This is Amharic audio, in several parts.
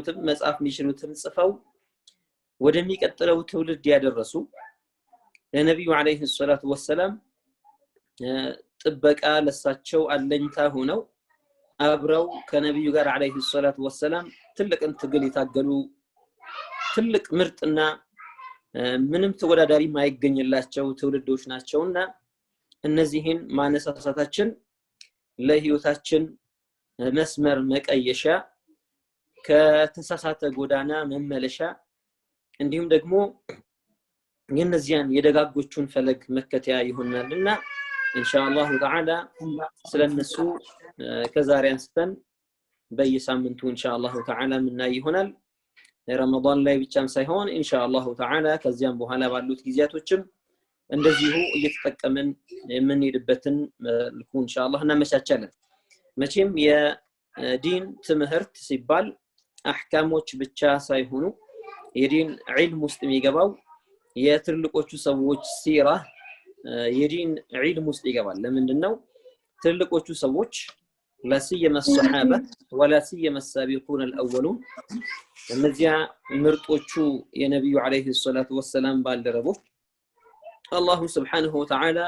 የሚችሉትም መጻፍ የሚችሉትም ጽፈው ወደሚቀጥለው ትውልድ ያደረሱ ለነብዩ አለይሂ ሰላቱ ወሰለም ጥበቃ ለሳቸው አለኝታ ሆነው አብረው ከነብዩ ጋር አለይሂ ሰላቱ ወሰለም ትልቅን ትግል የታገሉ ትልቅ ምርጥና ምንም ተወዳዳሪ ማይገኝላቸው ትውልዶች ናቸውና እነዚህን ማነሳሳታችን ለህይወታችን መስመር መቀየሻ ከተሳሳተ ጎዳና መመለሻ እንዲሁም ደግሞ የነዚያን የደጋጎቹን ፈለግ መከተያ ይሆናልና ኢንሻአላህ ተዓላ ስለነሱ ከዛሬ አንስተን በየሳምንቱ ኢንሻአላህ ተዓላ ምናይ ይሆናል ረመዳን ላይ ብቻም ሳይሆን ኢንሻአላህ ተዓላ ከዚያም በኋላ ባሉት ጊዜያቶችም እንደዚሁ እየተጠቀመን የምንሄድበትን ልኩ ኢንሻአላህ እናመቻቻለን መቼም የዲን ትምህርት ሲባል አህካሞች ብቻ ሳይሆኑ የዲን ዒልም ውስጥ የሚገባው የትልቆቹ ሰዎች ሲራ የዲን ዒልም ውስጥ ይገባል ለምንድነው ትልቆቹ ሰዎች لا سيما الصحابه ولا سيما السابقون الاولون እነዚያ ምርጦቹ የነብዩ አለይሂ ሰላቱ ወሰለም ባልደረቦች አላሁ Subhanahu Wa Ta'ala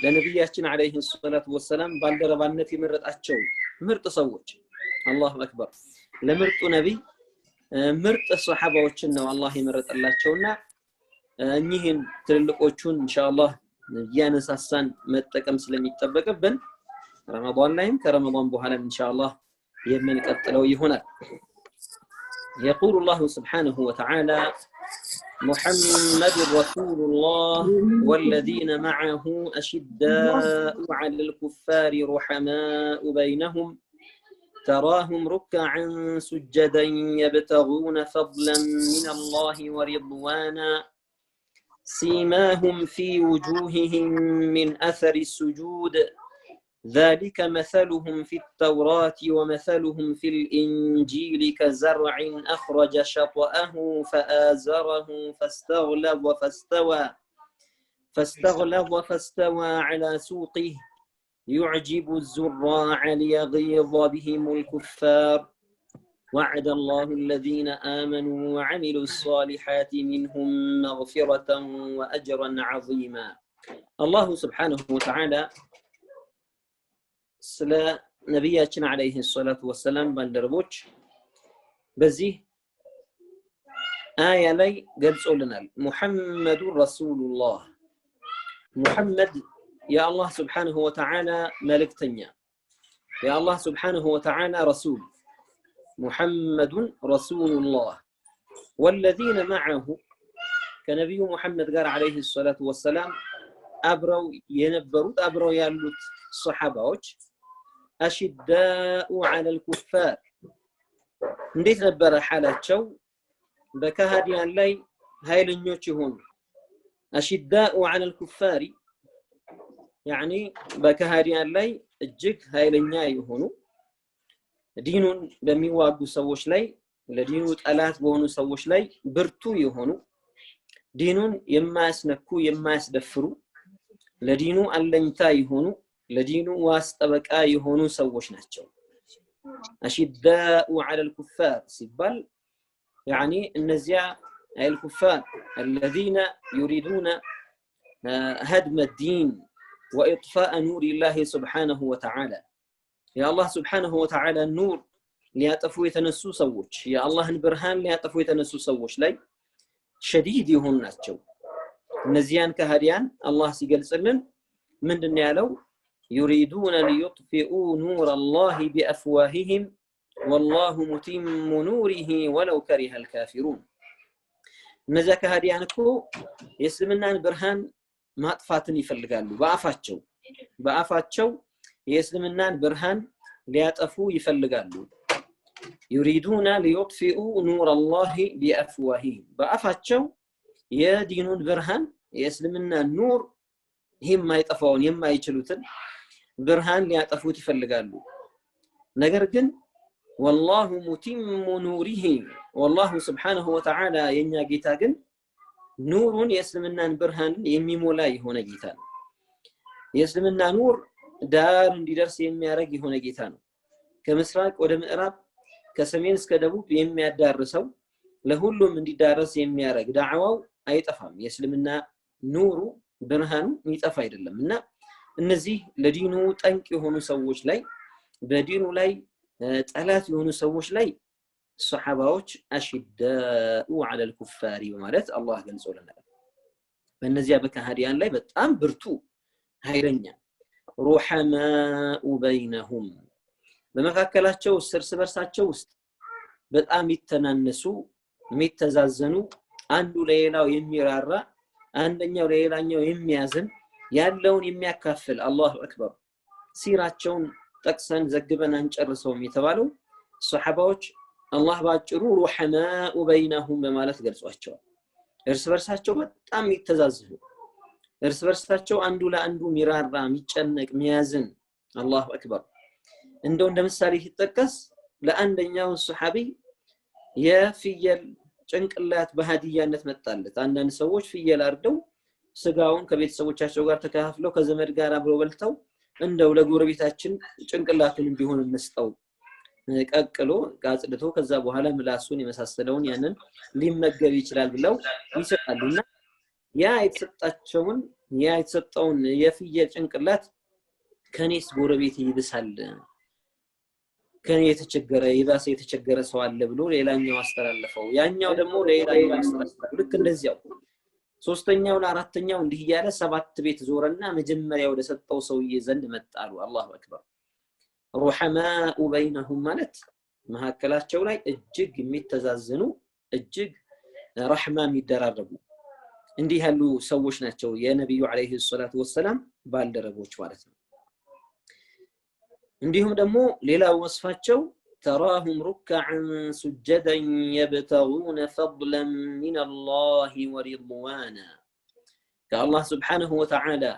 ለነብያችን አለይሂ ሰላቱ ወሰለም ባልደረባነት የመረጣቸው ምርጥ ሰዎች አላሁ አክበር ለምርጡ ነብይ ምርጥ ሱሐባዎችን ነው አላህ የመረጠላቸውና እኚህን ትልቆቹን ኢንሻአላህ ያነሳሳን መጠቀም ስለሚጠበቅብን رمضان لايم كرمضان بوحنا إن شاء الله يمن قتلوا يهنا يقول الله سبحانه وتعالى محمد رسول الله والذين معه أشداء على الكفار رحماء بينهم تراهم ركعا سجدا يبتغون فضلا من الله ورضوانا سيماهم في وجوههم من أثر السجود ذلك مثلهم في التوراة ومثلهم في الإنجيل كزرع أخرج شطأه فآزره فاستغلظ فاستوى على سوقه يعجب الزراع ليغيظ بهم الكفار وعد الله الذين آمنوا وعملوا الصالحات منهم مغفرة وأجرا عظيما الله سبحانه وتعالى ስለ ነብያችን አለይሂ ሰላቱ ወሰለም ባልደረቦች በዚህ አያ ላይ ገልጾልናል ሙሐመዱ ረሱሉላህ ሙሐመድ የአላህ Subhanahu Wa Ta'ala መልእክተኛ የአላህ Subhanahu Wa Ta'ala ረሱል ሙሐመዱን ረሱሉላህ والذين معه ከነብዩ ሙሐመድ ጋር አለይሂ ሰላቱ ወሰለም አብረው የነበሩት አብረው ያሉት ሱሐባዎች أشداء على الكفار እንዴት ነበር ሐላቸው በከሃዲያን ላይ ኃይለኞች ይሆኑ أشداء على الكفار يعني በከሃዲያን ላይ እጅግ ኃይለኛ ይሆኑ ዲኑን በሚዋጉ ሰዎች ላይ ለዲኑ ጠላት በሆኑ ሰዎች ላይ ብርቱ ይሆኑ ዲኑን የማያስነኩ የማያስደፍሩ ለዲኑ አለኝታ ይሆኑ ለዲኑ ዋስጠበቃ የሆኑ ሰዎች ናቸው أشداء على الكفار ሲባል يعني እነዚያ الكفار الذين يريدون هدم الدين وإطفاء نور الله سبحانه وتعالى يا الله سبحانه وتعالى النور ሊያጠፉ የተነሱ ሰዎች የአላህን ብርሃን ሊያጠፉ የተነሱ ሰዎች ላይ شديد ይሆኑ ናቸው እነዚያን ከሃዲያን አላህ ሲገልጽልን ምንድነው ያለው يريدون ليطفئوا نور الله بأفواههم والله متم نوره ولو كره الكافرون እነዚያ ከሃዲያን እኮ የእስልምናን ብርሃን ማጥፋትን ይፈልጋሉ በአፋቸው የእስልምናን ብርሃን ሊያጠፉ ይፈልጋሉ يريدون ليطفئوا نور الله بأفواههم በአፋቸው የዲኑን ብርሃን የእስልምናን ኑር የማይጠፋውን የማይችሉትን ብርሃን ሊያጠፉት ይፈልጋሉ ነገር ግን والله متم نوره والله سبحانه وتعالى የኛ ጌታ ግን ኑሩን የእስልምናን ብርሃን የሚሞላ የሆነ ጌታ ነው የእስልምና ኑር ዳር እንዲደርስ የሚያደርግ የሆነ ጌታ ነው ከምስራቅ ወደ ምዕራብ ከሰሜን እስከ ደቡብ የሚያዳርሰው ለሁሉም እንዲዳረስ የሚያረግ ዳዕዋው አይጠፋም የእስልምና ኑሩ ብርሃኑ ይጠፋ አይደለምና እነዚህ ለዲኑ ጠንቅ የሆኑ ሰዎች ላይ በዲኑ ላይ ጠላት የሆኑ ሰዎች ላይ ሱሐባዎች አሽዳኡ ዐለል ኩፋሪ ማለት አላህ ገልጾልናል በእነዚያ በካህዲያን ላይ በጣም ብርቱ ኃይለኛ ሩሐማኡ በይነሁም በመካከላቸው እርስ በርሳቸው ውስጥ በጣም ይተናነሱ የሚተዛዘኑ አንዱ ለሌላው የሚራራ አንደኛው ለሌላኛው የሚያዝን ያለውን የሚያካፍል አላሁ አክበር ሲራቸውን ጠቅሰን ዘግበን አንጨርሰውም የተባለው ሱሐባዎች አላህ ባጭሩ ሩሐማኡ በይነሁም በማለት ገልጿቸዋል እርስ በርሳቸው በጣም ይተዛዘኑ እርስ በርሳቸው አንዱ ለአንዱ ሚራራ የሚጨነቅ የሚያዝን አላሁ አክበር እንደው እንደምሳሌ ሲጠቀስ ለአንደኛው ሱሐቢ የፍየል ጭንቅላት በሃዲያነት መጣለት አንዳንድ ሰዎች ፍየል አርደው ስጋውን ከቤተሰቦቻቸው ጋር ተካፍለው ከዘመድ ጋር አብረው በልተው እንደው ለጎረቤታችን ጭንቅላቱን ቢሆን እንስጠው ቀቅሎ ጋጽድቶ ከዛ በኋላ ምላሱን የመሳሰለውን ያንን ሊመገብ ይችላል ብለው ይሰጣሉና ያ የተሰጠውን የፍየል ጭንቅላት ከኔስ ጎረቤት ይብሳል ከኔ የተቸገረ ይባስ የተቸገረ ሰው አለ ብሎ ሌላኛው አስተላለፈው ያኛው ደግሞ ሌላኛው አስተላለፈው ልክ እንደዚያው ሶስተኛው ለአራተኛው እንዲህ ያለ ሰባት ቤት ዞረና መጀመሪያ ወደ ሰጠው ሰውዬ ዘንድ መጣሉ አላሁ አክበር ሩሐማኡ በይነሁም ማለት መሐከላቸው ላይ እጅግ የሚተዛዘኑ እጅግ ረህማ የሚደራረቡ እንዲህ ያሉ ሰዎች ናቸው የነብዩ አለይሂ ሰላቱ ወሰለም ባልደረቦች ማለት ነው እንዲሁም ደግሞ ሌላው ወስፋቸው تراهم ركعا سجدا يبتغون فضلا من الله ورضوانا كالله سبحانه وتعالى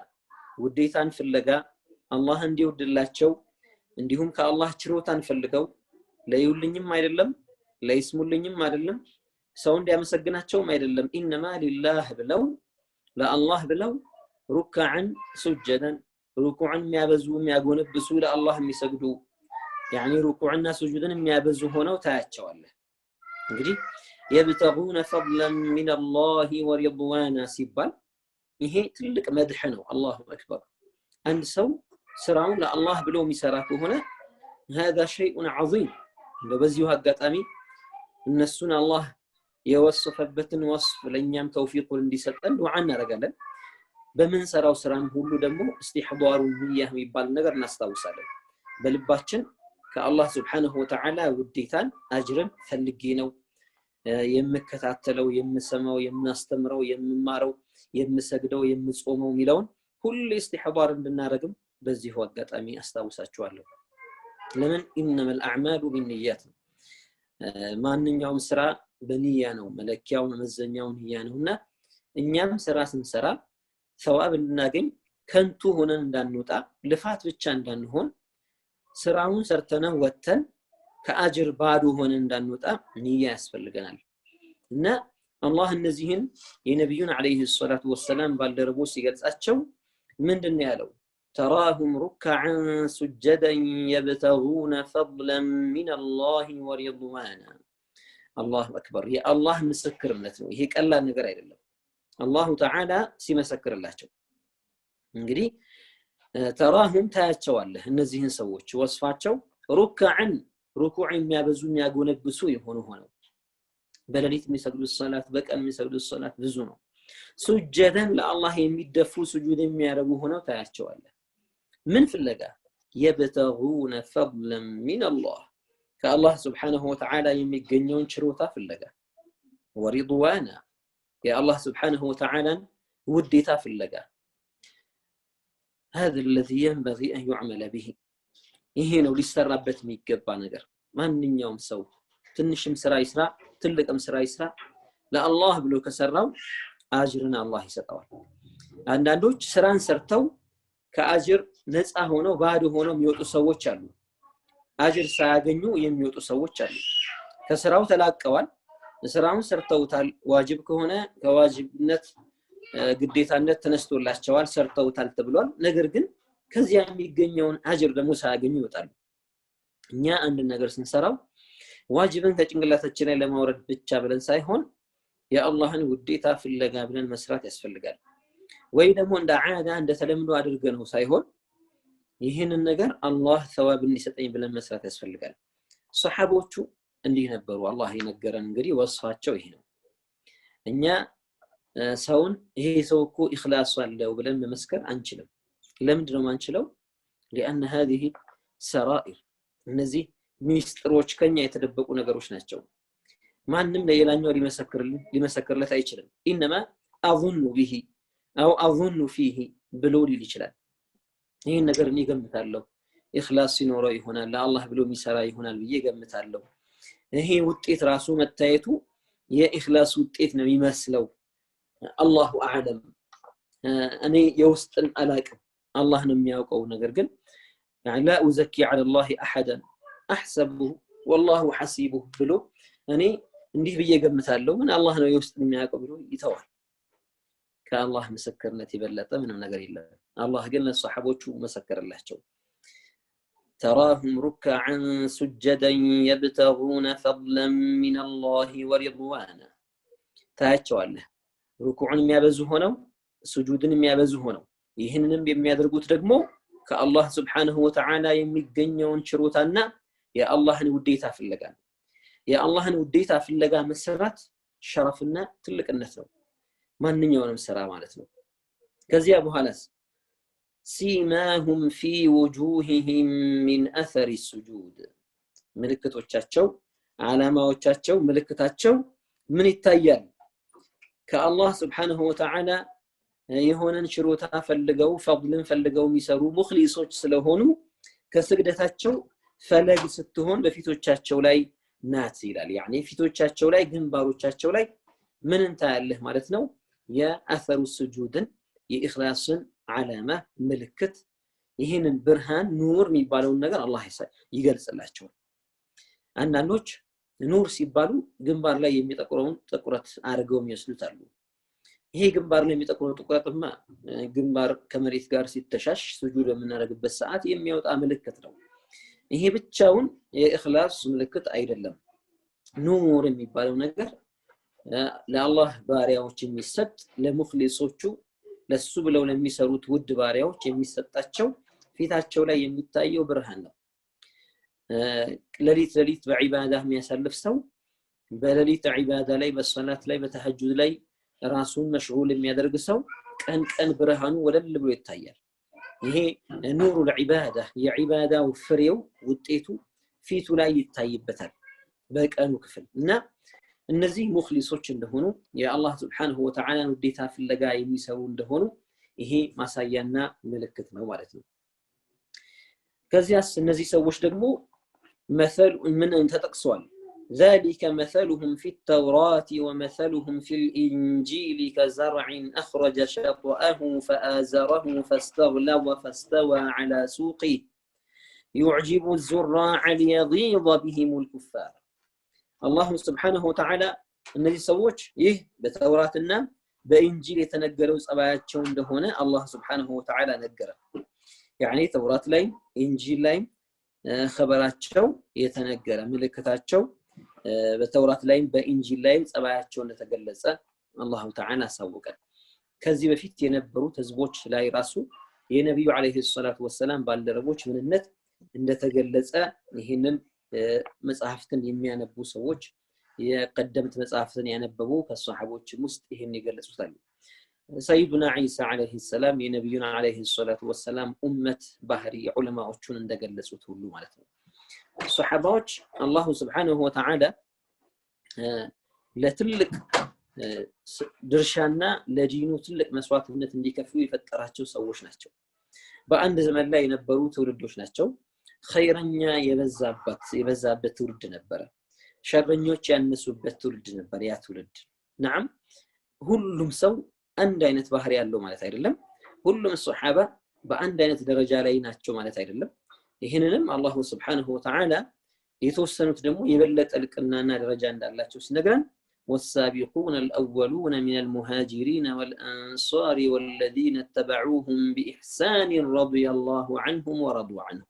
وديتان فلقا الله እንዲው ድላቸው እንዲሁም ከአላህ ችሮታን ፈልገው ለይውልኝም አይደለም ለይስሙልኝም አይደለም ሰው እንዲያመሰግናቸውም አይደለም انما لله ብለው ለአላህ ብለው ركعا سجدا ركوعا የሚያበዙ የሚያጎነብሱ ለአላህ የሚሰግዱ يعني ركوعنا سجودنا የሚያበዙ ሆነው ታያቸዋለህ እንግዲህ يبتغون فضلا من الله ورضوانا ሲባል ይሄ ትልቅ መድህ ነው አላሁ አክበር አንድ ሰው ስራውን ለአላህ ብሎ የሚሰራ ከሆነ هذا شيء عظيم በዚሁ አጋጣሚ እነሱን አላህ የወሰፈበትን ወስፍ ለኛም ተውፊቁን እንዲሰጠን ዱዓ እናደርጋለን በምን ሰራው ስራም ሁሉ ደግሞ استحضار النيه የሚባል ነገር እናስታውሳለን በልባችን ከአላህ Subhanahu Wa Ta'ala ውዴታን አጅርን ፈልጌ ነው የምከታተለው የምሰማው የምናስተምረው የምማረው የምሰግደው የምጾመው ሚለውን ሁሉ استحضار እንድናረግም በዚህ አጋጣሚ አስታውሳችኋለሁ ለምን انما الاعمال بالنيات ማንኛውም ስራ በንያ ነው መለኪያው መመዘኛው ንያ ነውና እኛም ስራ ስንሰራ ثواب እንድናገኝ ከንቱ ሆነን እንዳንወጣ ልፋት ብቻ እንዳንሆን ስራውን ሰርተና ወተን ከአጅር ባዶ ሆነን እንዳንወጣ ንያ ያስፈልገናል እና አላህ እነዚህን የነብዩን አለይሂ ሰላቱ ወሰለም ባልደረቦች ሲገልጻቸው ምንድነው ያለው تراهم ركعا سجدا يبتغون فضلا من الله ورضوانا الله اكبر يا الله مسكرነት ነው ይሄ ቀላል ነገር አይደለም አላሁ ተዓላ ሲመሰክርላቸው እንግዲህ تراهم ታያቸዋለህ እነዚህን ሰዎች ወስፋቸው ركعا ركوع የሚያበዙ የሚያጎነብሱ ይሆኑ ሆነው በሌሊት የሚሰግዱት ሶላት በቀን የሚሰግዱት ሶላት ብዙ ነው سجدا ለአላህ የሚደፉ ስጁድ የሚያረጉ ሆነው ታያቸዋለህ من ፍለጋ يبتغون فضلا من الله كالله سبحانه وتعالى የሚገኘውን ችሮታ ፍለጋ ورضوانا يا الله سبحانه وتعالى ውዴታ ፍለጋ هذا الذي ينبغي أن يعمل به ይሄ ነው ሊሰራበት የሚገባ ነገር ማንኛውም ሰው ትንሽም ስራ ይስራ ትልቅም ስራ ይስራ ለአላህ ብሎ ከሰራው አጅርን አላህ ይሰጣዋል አንዳንዶች ስራን ሰርተው ከአጅር ነፃ ሆነው ባዶ ሆነው የሚወጡ ሰዎች አሉ አጅር ሳያገኙ የሚወጡ ሰዎች አሉ ከስራው ተላቀዋል ስራውን ሰርተውታል ዋጅብ ከሆነ ከዋጅብነት ግዴታነት ተነስቶላቸዋል ሰርተውታል ተብሏል ነገር ግን ከዚያ የሚገኘውን አጅር ደግሞ ሳያገኙ ይወጣሉ እኛ አንድ ነገር ስንሰራው ዋጅብን ከጭንቅላታችን ላይ ለማውረድ ብቻ ብለን ሳይሆን የአላህን ውዴታ ፍለጋ ብለን መስራት ያስፈልጋል። ወይ ደግሞ እንደ ዓዳ እንደ ተለምዶ አድርገነው ሳይሆን ይህንን ነገር አላህ ثواب እንዲሰጠኝ ብለን መስራት ያስፈልጋል። ሱሐቦቹ እንዲህ ነበሩ። አላህ የነገረን እንግዲህ ወስፋቸው ይሄ ነው። እኛ ሰውን ይሄ ሰው እኮ ኢኽላስ አለው ብለን መመስከር አንችልም። ለምንድን ነው ማንችለው? لأن هذه سرائر እነዚህ ሚስጥሮች ከኛ የተደበቁ ነገሮች ናቸው። ማንንም ለሌላኛው ሊመሰክርለት አይችልም። إنما أظن به أو أظن فيه ብሎ ሊል ይችላል። ይሄን ነገር እኔ ገምታለሁ ኢኽላስ ሲኖረው ይሆናል ለአላህ ብሎ የሚሰራ ይሆናል ብዬ ገምታለሁ። ይሄ ውጤት ራሱ መታየቱ የኢኽላስ ውጤት ነው የሚመስለው። አላሁ አዕለም እኔ የውስጥን አላቅም አላህ ነው የሚያውቀው። ነገር ግን لا أزكي على الله أحدا أحسبه والله حسيبه ብሎ እኔ እንዲህ ብዬ ገምታለሁ ምን አላህ ነው የውስጥን የሚያውቀው ብሎ ይተዋል። ከአላህ ምስክርነት የበለጠ ምንም ነገር የለም። አላህ ግን ለሰሐቦቹ መሰከረላቸው። تراهم ركعا سجدا يبتغون فضلا من الله ورضوانا ታያቸዋለህ ሩኩዕን የሚያበዙ ሆነው ስጁድን የሚያበዙ ሆነው ይህንንም የሚያደርጉት ደግሞ ከአላህ Subhanahu Wa Ta'ala የሚገኘውን ችሮታና የአላህን ውዴታ ፍለጋ ነው። የአላህን ውዴታ ፍለጋ መስራት ሸረፍና ትልቅነት ነው ማንኛውንም ስራ ማለት ነው። ከዚያ በኋላስ ሲማሁም ፊ ውጁሂሂም ሚን አثر السجود ምልክቶቻቸው ዓላማዎቻቸው ምልክታቸው ምን ይታያል? ከአላህ Subhanahu Wa Ta'ala የሆነን ችሮታ ፈልገው ፈድልን ፈልገው የሚሰሩ ሙኽሊሶች ስለሆኑ ከስግደታቸው ፈለግ ስትሆን በፊቶቻቸው ላይ ናት ይላል። ያኒ ፊቶቻቸው ላይ ግንባሮቻቸው ላይ ምን እንታያለህ ማለት ነው? የአثሩ ስጁድን የኢኽላስን ዓላማ ምልክት ይህንን ብርሃን ኑር የሚባለውን ነገር አላህ ይገልጽላቸዋል። አንዳንዶች ኑር ሲባሉ ግንባር ላይ የሚጠቁረውን ጥቁረት አድርገው የሚወስዱታሉ። ይሄ ግንባር ላይ የሚጠቁረው ጥቁረትማ ግንባር ከመሬት ጋር ሲተሻሽ ስጁድ በምናደርግበት ሰዓት የሚያወጣ ምልክት ነው። ይሄ ብቻውን የኢኽላስ ምልክት አይደለም። ኑር የሚባለው ነገር ለአላህ ባሪያዎች የሚሰጥ ለሙኽሊሶቹ ለሱ ብለው ለሚሰሩት ውድ ባሪያዎች የሚሰጣቸው ፊታቸው ላይ የሚታየው ብርሃን ነው። ለሊት በዒባዳ የሚያሳልፍ ሰው በለሊት ዒባዳ ላይ በሰላት ላይ በተሐጁድ ላይ ራሱን መሽጉል የሚያደርግ ሰው ቀን ቀን ብርሃኑ ወለል ብሎ ይታያል። ይሄ ኑሩ ለዒባዳ የዒባዳው ፍሬው ውጤቱ ፊቱ ላይ ይታይበታል በቀኑ ክፍል እና እነዚህ ሙኽሊሶች እንደሆኑ የአላህ Subhanahu Wa Ta'ala ውዴታ ፍለጋ የሚሰሩ እንደሆኑ ይሄ ማሳያና ምልክት ነው ማለት ነው። ከዚያስ እነዚህ ሰዎች ደግሞ مثل من ተጠቅሰዋል። ذلك مثلهم في التوراة ومثلهم في الإنجيل كزرع أخرج شطأه فآزره فاستغلظ فاستوى على سوقه يعجب الزراع ليغيظ بهم الكفار. الله سبحانه وتعالى እነዚህ ሰዎች ይህ በተውራትና በኢንጂል የተነገረው ጸባያቸው እንደሆነ አላህ Subhanahu Wa Ta'ala ነገረ። يعني ተውራት ላይ ኢንጂል ላይ خبራቸው የተነገረ ምልክታቸው በተውራት ላይ በኢንጂል ላይ ጸባያቸው እንደተገለጸ አላህ Ta'ala አሳወቀን። ከዚህ በፊት የነበሩት ህዝቦች ላይ ራሱ የነብዩ አለይሂ ሰላቱ ወሰለም ባልደረቦች ምንነት እንደተገለጸ ይሄንን መጽሐፍትን የሚያነቡ ሰዎች የቀደምት መጽሐፍትን ያነበቡ ከሷሐቦችም ውስጥ ይሄን ይገልጹታል። ሰይዱና ዒሳ አለይሂ ሰላም የነብዩና አለይሂ ሰላቱ ወሰለም ኡመት ባህሪ ዑለማዎቹን እንደገለጹት ሁሉ ማለት ነው። ሷሐባዎች አላህ Subhanahu Wa Ta'ala ለትልቅ ድርሻና ለዲኑ ትልቅ መስዋዕትነት እንዲከፍሉ የፈጠራቸው ሰዎች ናቸው። በአንድ ዘመን ላይ የነበሩ ትውልዶች ናቸው። ኸይረኛ የበዛበት ትውልድ ነበር። ሸረኞች ያነሱበት ትውልድ ነበር ያ ትውልድ። نعم ሁሉም ሰው አንድ አይነት ባህሪ ያለው ማለት አይደለም። ሁሉም ሱሐባ በአንድ አይነት ደረጃ ላይ ናቸው ማለት አይደለም። ይሄንንም አላህ Subhanahu Wa Ta'ala የተወሰኑት ደግሞ የበለጠ ልቅናና ደረጃ እንዳላቸው ሲነግረን والسابقون الأولون من المهاجرين والأنصار والذين اتبعوهم بإحسان رضي الله عنهم ورضوا عنه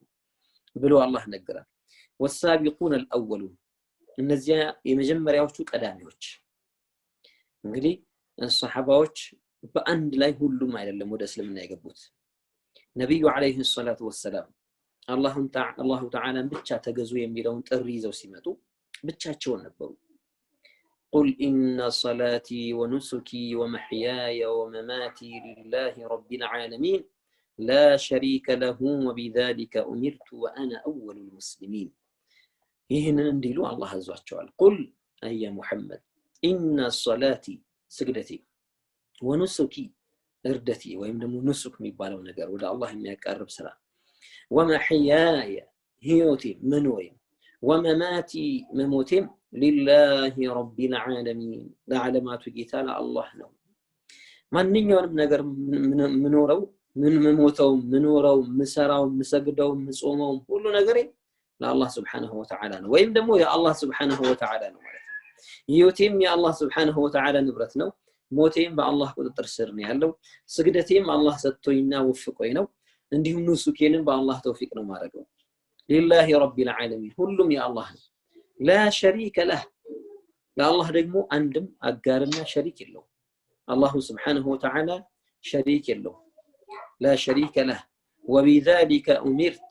ብሎ አላህ ነገረ። والسابقون الأولون እነዚያ የመጀመሪያዎቹ ቀዳሚዎች እንግዲህ الصحابዎች በአንድ ላይ ሁሉም አይደለም ወደ እስልምና የገቡት ነብዩ አለይሂ ሰላቱ ወሰለም አላሁ ተዓላ ብቻ ተገዙ የሚለውን ጥሪ ይዘው ሲመጡ ብቻቸውን ነበሩ قل إن صلاتي ونسكي ومحياي ومماتي لله رب العالمين لا شريك له وبذلك أمرت وأنا أول المسلمين ይህንን እንዲሉ አላህ አዟቸዋል قل أي محمد إن صلاتي سجدتي ونسكي እርደቲ ወይም ደግሞ ንሱክ የሚባለው ነገር ወደ አላህ የሚያቀርብ ስራ ومحياي ህይወቴ መኖሬ ومماتي መሞቴም لله رب العالمين ለዓለማቱ ጌታ ለአላህ ነው ማንኛውንም ነገር ምኖረው መሞተው ምኖረው ምሰራው ምሰግደው ምጾመው ሁሉ ነገር ለአላህ Subhanahu Wa Ta'ala ነው ወይም ደግሞ የአላህ Subhanahu Wa Ta'ala ነው ማለት ነው ህይወቴም የአላህ Subhanahu Wa Ta'ala ንብረት ነው ሞቴም በአላህ ቁጥጥር ስር ነው ያለው ስግደቴም አላህ ሰጥቶኝና ወፍቆኝ ነው እንዲሁም ንሱኬንም በአላህ ተውፊቅ ነው ማረገው لله رب العالمين ሁሉም የአላህ ነው لا شريك له ለአላህ ደግሞ አንድም አጋርና ሸሪክ የለው አላህ Subhanahu Wa Ta'ala ሸሪክ የለው لا شريك له وبذلك أمرت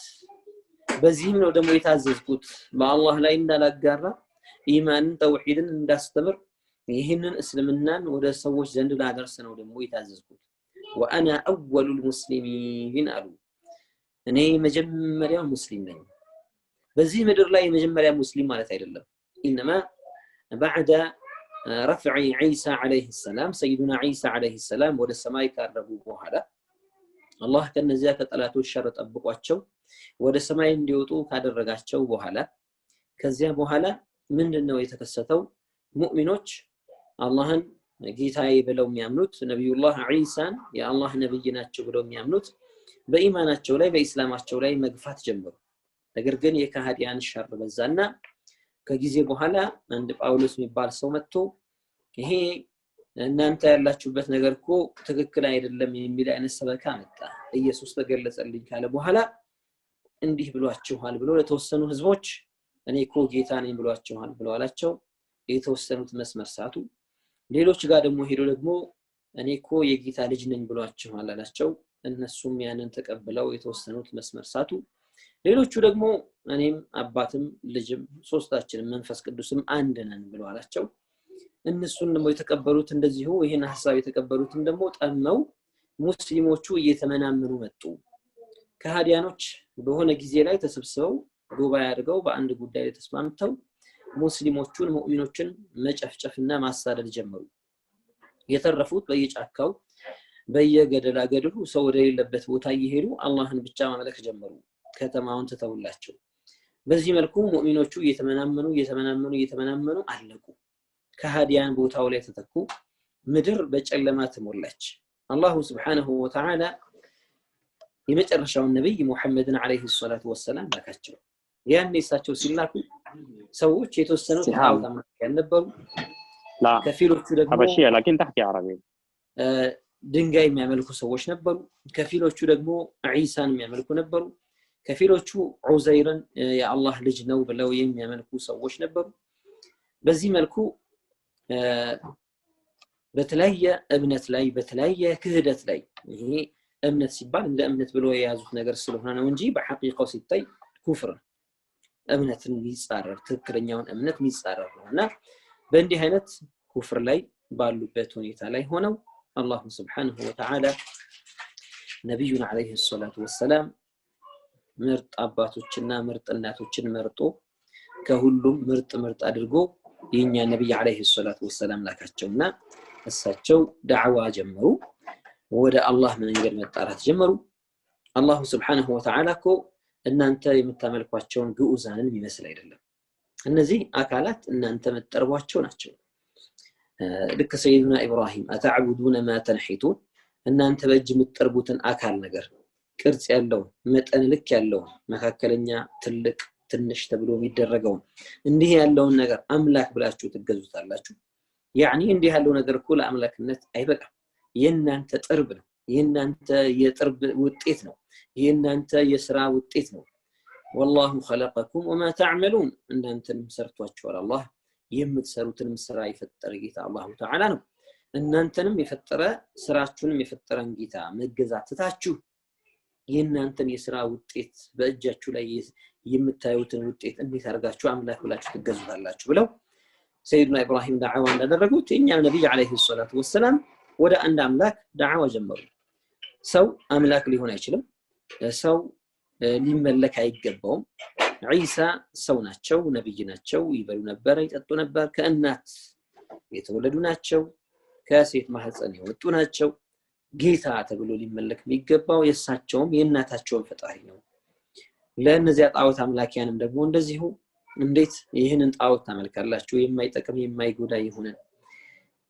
በዚህም ነው ደግሞ የታዘዝኩት በአላህ ላይ እንዳላጋራ ኢማንን ተውሂድን እንዳስተምር ይህንን እስልምናን ወደ ሰዎች ዘንድ ላደርስ ነው ደግሞ የታዘዝኩት وانا اول المسلمين አሉ እኔ መጀመሪያው ሙስሊም ነኝ በዚህ ምድር ላይ መጀመሪያ ሙስሊም ማለት አይደለም انما بعد رفع عيسى عليه السلام سيدنا عيسى عليه السلام ወደ ሰማይ ካረጉ በኋላ አላህ ከነዚያ ከጠላቶች ሸር ጠብቋቸው ወደ ሰማይ እንዲወጡ ካደረጋቸው በኋላ ከዚያ በኋላ ምንድነው የተከሰተው ሙእሚኖች አላህን ጌታዬ ብለው የሚያምኑት ነብዩላህ ዒሳን የአላህ ነብይ ናቸው ብለው የሚያምኑት በኢማናቸው ላይ በእስላማቸው ላይ መግፋት ጀመሩ ነገር ግን የካህዲያን ሸር በዛና ከጊዜ በኋላ አንድ ጳውሎስ የሚባል ሰው መጥቶ ይሄ እናንተ ያላችሁበት ነገርኮ ትክክል አይደለም የሚል አይነት ሰበካ መጣ ኢየሱስ ተገለጸልኝ ካለ በኋላ እንዲህ ብሏችኋል ብሎ ለተወሰኑ ህዝቦች እኔኮ ጌታ ነኝ ብሏችኋል ብሎ አላቸው የተወሰኑት መስመር ሳቱ ሌሎች ጋር ደግሞ ሄዶ ደግሞ እኔኮ የጌታ ልጅ ነኝ ብሏችኋል አላቸው እነሱም ያንን ተቀበለው የተወሰኑት መስመር ሳቱ ሌሎቹ ደግሞ እኔም አባትም ልጅም ሶስታችንም መንፈስ ቅዱስም አንድ ነን ብሎ አላቸው እነሱን ደግሞ የተቀበሉት እንደዚሁ ይሄን ሐሳብ የተቀበሉትም ደግሞ ጠመው ሙስሊሞቹ እየተመናመኑ መጡ ከሃዲያኖች በሆነ ጊዜ ላይ ተሰብስበው ጉባኤ አድርገው በአንድ ጉዳይ ላይ ተስማምተው ሙስሊሞቹን ሙእሚኖችን መጨፍጨፍና ማሳደድ ጀመሩ የተረፉት በየጫካው በየገደላ ገደሉ ሰው ወደ ሌለበት ቦታ እየሄዱ አላህን ብቻ ማምለክ ጀመሩ ከተማውን ተተውላቸው በዚህ መልኩ ሙእሚኖቹ እየተመናመኑ አለቁ ከሃዲያን ቦታው ላይ ተተኩ ምድር በጨለማ ተሞላች አላህ Subhanahu Wa Ta'ala የመጨረሻው ነብይ ሙሐመድን አለይሂ ሰላቱ ወሰለም ላካቸው ያኔ እሳቸው ሲላኩ ሰዎች የተወሰኑት ታውታማ ያነበሩ ከፊሎቹ ደግሞ ሐበሺያ لكن تحكي عربي ድንጋይ የሚያመልኩ ሰዎች ነበሩ ከፊሎቹ ደግሞ ዒሳን የሚያመልኩ ነበሩ ከፊሎቹ ዑዘይርን የአላህ ልጅ ነው ብለው የሚያመልኩ ሰዎች ነበሩ በዚህ መልኩ በተለያየ እምነት ላይ በተለያየ ክህደት ላይ ይሄ እምነት ሲባል እንደ እምነት ብሎ የያዙት ነገር ስለሆነ ነው እንጂ በሐቂቃው ሲታይ ኩፍር እምነትን የሚጻረር ትክክለኛውን እምነት የሚጻረር ነውና በእንዲህ አይነት ኩፍር ላይ ባሉበት ሁኔታ ላይ ሆነው አላህ Subhanahu Wa Ta'ala ነብዩን አለይሂ ሰላቱ ወሰለም ምርጥ አባቶችና ምርጥ እናቶችን መርጦ ከሁሉም ምርጥ አድርጎ የኛ ነብይ አለይሂ ሰላቱ ወሰለም ላካቸውና እሳቸው ዳዕዋ ጀመሩ ወደ አላህ መንገድ መጣራት ጀመሩ አላህ Subhanahu Wa Ta'ala እኮ እናንተ የምታመልኳቸውን ግዑዛንን የሚመስል አይደለም እነዚህ አካላት እናንተ መጠርቧቸው ናቸው ልክ ሰይድና ኢብራሂም አተዕቡዱነ ማ ተንሒቱን እናንተ በእጅ የምትጠርቡትን አካል ነገር ቅርጽ ያለው መጠን ልክ ያለው መካከለኛ ትልቅ ትንሽ ተብሎ የሚደረገው እንዲህ ያለውን ነገር አምላክ ብላችሁ ትገዙታላችሁ ያኒ እንዲህ ያለው ነገር እኮ ለአምላክነት አይበቃም የናንተ ጥርብ ነው የናንተ የጥርብ ውጤት ነው የናንተ የሥራ ውጤት ነው والله خلقكم وما تعملون ان انتم سرتواچوال الله የምትሰሩትንም ስራ የፈጠረ ጌታ አላሁ ተዓላ ነው እናንተንም የፈጠረ ስራችሁንም የፈጠረን ጌታ መገዛታችሁ የእናንተን የሥራ ውጤት በእጃችሁ ላይ የምታዩትን ውጤት እንዴት አርጋችሁ አምላክ ብላችሁ ትገዙታላችሁ ብለው ሰይድና ኢብራሂም ዳዕዋ እንዳደረጉት የኛ ነብይ አለይሂ ሰላቱ ወሰለም ወደ አንድ አምላክ ዳዕዋ ጀመሩ ሰው አምላክ ሊሆን አይችልም ሰው ሊመለክ አይገባውም ዒሳ ሰው ናቸው ነብይ ናቸው ይበሉ ነበር ይጠጡ ነበር ከእናት የተወለዱ ናቸው ከሴት ማህፀን የወጡ ናቸው ጌታ ተብሎ ሊመለክ የሚገባው የሳቸውም የእናታቸውም ፈጣሪ ነው ለነዚያ ጣዖት አምላኪያንም ደግሞ እንደዚሁ እንዴት ይህንን ጣዖት ታመልካላችሁ የማይጠቅም የማይጎዳ ይሆነ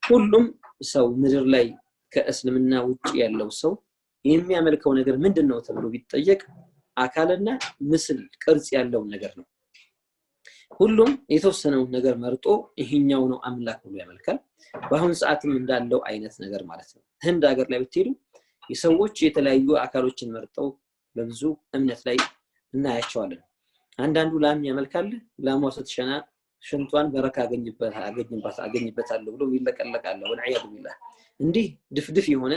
ሁሉም ሰው ምድር ላይ ከእስልምና ውጪ ያለው ሰው የሚያመልከው ነገር ምንድነው ተብሎ ቢጠየቅ አካልና ምስል ቅርጽ ያለው ነገር ነው ሁሉም የተወሰነው ነገር መርጦ ይሄኛው ነው አምላክ ብሎ ያመልካል በአሁን ሰዓትም እንዳለው አይነት ነገር ማለት ነው ህንድ ሀገር ላይ ብትሄዱ የሰዎች የተለያዩ አካሎችን መርጠው በብዙ እምነት ላይ እናያቸዋለን አንዳንዱ ላም ያመልካል ላሟ ስትሸና ሽንቷን በረካ አገኝበታለሁ ብሎ ይለቀለቃል ወልዓያዱ ቢላህ እንዲህ ድፍድፍ የሆነ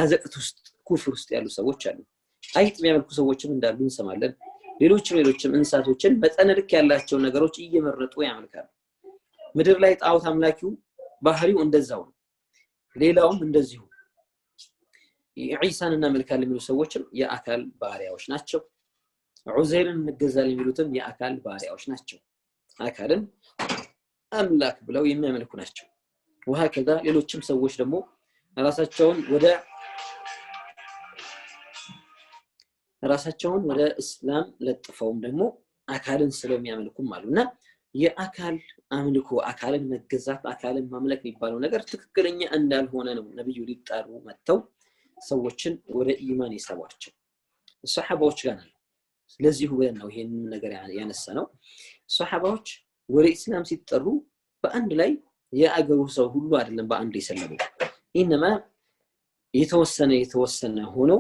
አዘቅት ውስጥ ኩፍር ውስጥ ያሉ ሰዎች አሉ አይጥ የሚያመልኩ ሰዎችም እንዳሉ እንሰማለን ሌሎችም እንሳቶችን በጠነልክ ያላቸው ነገሮች እየመረጡ ያመልካሉ ምድር ላይ ጣዖት አምላኪው ባህሪው እንደዛው ነው ሌላውም እንደዚሁ ኢሳን እናመልካለን የሚሉ ሰዎችም የአካል ባሪያዎች ናቸው ዑዘይርን እንገዛለን የሚሉትም የአካል ባሪያዎች ናቸው አካልን አምላክ ብለው የሚያመልኩ ናቸው وهكذا ሌሎችም ሰዎች ደግሞ ራሳቸውን ወደ እስላም ለጥፈውም ደግሞ አካልን ስለሚያመልኩም አሉና የአካል አምልኮ አካልን መገዛት አካልን ማምለክ የሚባለው ነገር ትክክለኛ እንዳልሆነ ነው ነብዩ ሊጣሩ መተው ሰዎችን ወደ ኢማን ይሰዋቸው ሱሐባዎች ጋር ነው ስለዚህ ነው ይሄን ነገር ያነሳነው ሱሐባዎች ወደ እስላም ሲጠሩ በአንድ ላይ የአገሩ ሰው ሁሉ አይደለም በአንድ ይሰለሙ ኢንማ የተወሰነ ሆኖ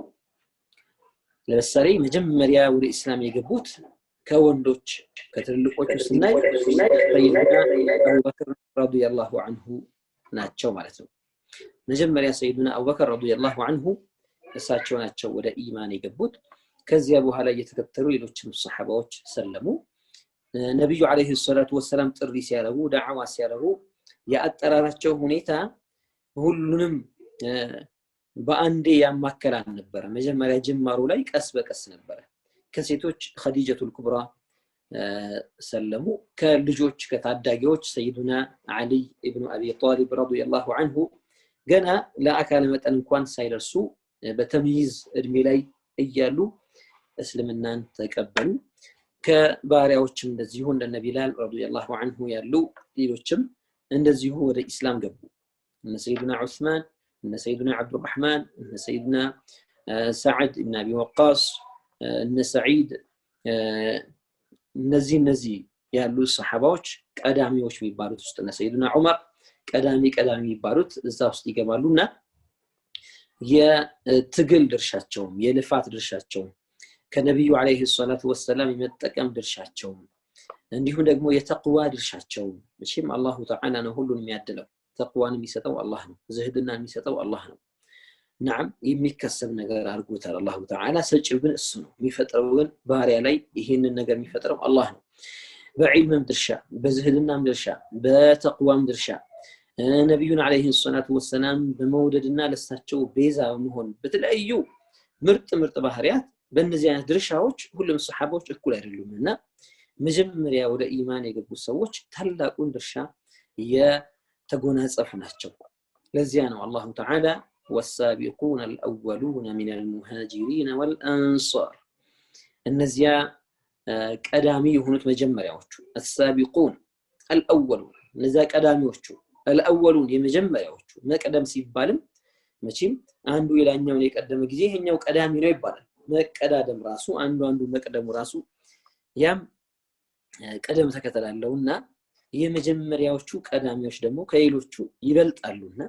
ለምሳሌ መጀመሪያ ወደ እስላም የገቡት ከወንዶች ከትልልቆቹ ስናይ ሰይድና አቡበክር ረዲየላሁ ዐንሁ ናቸው ማለት ነው መጀመሪያ ሰይድና አቡበክር ረዲየላሁ ዐንሁ እሳቸው ናቸው ወደ ኢማን የገቡት ከዚያ በኋላ እየተከተሉ ሌሎችም ሱሐባዎች ሰለሙ ነብዩ አለይሂ ሰላቱ ወሰለም ጥሪ ሲያረጉ ዳዕዋ ሲያረጉ ያጠራራቸው ሁኔታ ሁሉንም በአንዴ ያማከራን ነበር መጀመሪያ ጅማሩ ላይ ቀስ በቀስ ነበር ከሴቶች ኸዲጀቱል ኩብራ ሰለሙ ከልጆች ከታዳጊዎች ሰይዱና አሊ ኢብኑ አቢ ጣሊብ ረዲየላሁ ዐንሁ ገና ለአካለ መጠን እንኳን ሳይደርሱ በተምይዝ እድሜ ላይ እያሉ እስልምናን ተቀበሉ ከባሪያዎችም እንደዚሁ እንደ ቢላል ረዲየላሁ ዐንሁ ያሉ ሌሎችም እንደዚሁ ወደ እስላም ገቡ እነ ሰይዱና ዑስማን እነ ሰይዱና አብዱራህማን እነ ሰይዱና ሰዓድ ኢብኑ አቢ ወቃስ እነ ሰዒድ እነዚህ ያሉ ሱሐባዎች ቀዳሚዎች የሚባሉት ውስጥ እነ ሰይዱና ዑመር ቀዳሚ የሚባሉት እዛ ውስጥ ይገባሉና የትግል ድርሻቸው የልፋት ድርሻቸው ከነብዩ አለይሂ ሰላቱ ወሰለም የመጠቀም ድርሻቸው እንዲሁም ደግሞ የተቅዋ ድርሻቸው መቼም አላሁ ተዓላ ነው ሁሉን የሚያድለው ተቅዋን የሚሰጠው አላህ ነው ዝህድና የሚሰጠው አላህ ነው نعم የሚከሰብ ነገር አርጎታል አላሁ ተዓላ ሰጪው ግን እሱ ነው የሚፈጥረው ግን ባሪያ ላይ ይሄንን ነገር የሚፈጥረው አላህ ነው በዒልምም ድርሻ በዝህድናም ድርሻ በተቅዋም ድርሻ ነብዩን አለይሂ ሰላቱ ወሰለም በመውደድና ለሳቸው ቤዛ መሆን በተለያዩ ምርጥ ባህሪያት በእነዚህ አይነት ድርሻዎች ሁሉም ሱሐቦች እኩል አይደሉምና መጀመሪያ ወደ ኢማን የገቡ ሰዎች ታላቁን ድርሻ የተጎናጸፉ ናቸው ለዚያ ነው አላሁ ተዓላ والسابقون الأولون من المهاجرين والأنصار النزيا قدامي يهونت مجمرياዎቹ السابقون الأولون نزا قداميዎቹ الأولون የመጀመሪያዎቹ መቀደም ሲባልም መቼም አንዱ የላኛውን የቀደመ ጊዜ ይሄኛው ቀዳሚ ነው ይባላል መቀዳደም ራሱ አንዱ መቀደሙ ራሱ ያም ቀደም ተከተላለውና የመጀመሪያዎቹ ቀዳሚዎች ደግሞ ከሌሎቹ ይበልጣሉና